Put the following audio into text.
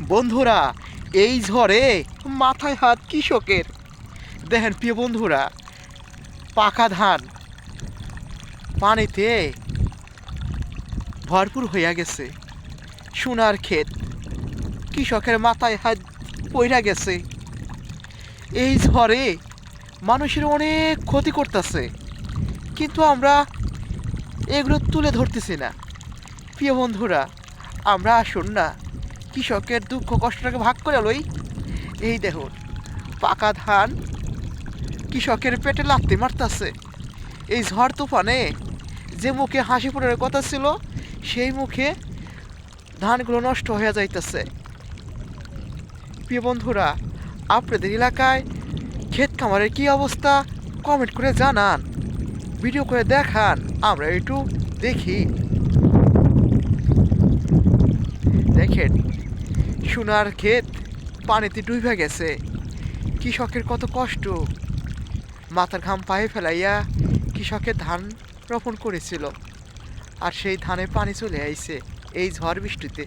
বন্ধুরা, এই ঝড়ে মাথায় হাত কৃষকের। দেখেন প্রিয় বন্ধুরা, পাকা ধান পানিতে ভরপুর হইয়া গেছে। সোনার ক্ষেত, কৃষকের মাথায় হাত পইরা গেছে। এই ঝড়ে মানুষের অনেক ক্ষতি করতেছে, কিন্তু আমরা এগুলো তুলে ধরতেছি না। প্রিয় বন্ধুরা, আমরা আসুন না কৃষকের দুঃখ কষ্টটাকে ভাগ করে লই। এই দেখুন, পাকা ধান কৃষকের পেটে লাথি মারতাছে। এই ঝড় তুফানে যে মুখে হাসি ফোটার কথা ছিল, সেই মুখে ধানগুলো নষ্ট হয়ে যাইতেছে। প্রিয় বন্ধুরা, আপনাদের এলাকায় ক্ষেত খামারের কি অবস্থা কমেন্ট করে জানান, ভিডিও করে দেখান, আমরা একটু দেখি। দেখেন, সোনার ক্ষেত পানিতে ডুবে গেছে। কৃষকের কত কষ্ট, মাথার ঘাম পায়ে ফেলাইয়া কৃষকের ধান রোপণ করেছিল, আর সেই ধানে পানি চলে আইছে এই ঝড় বৃষ্টিতে।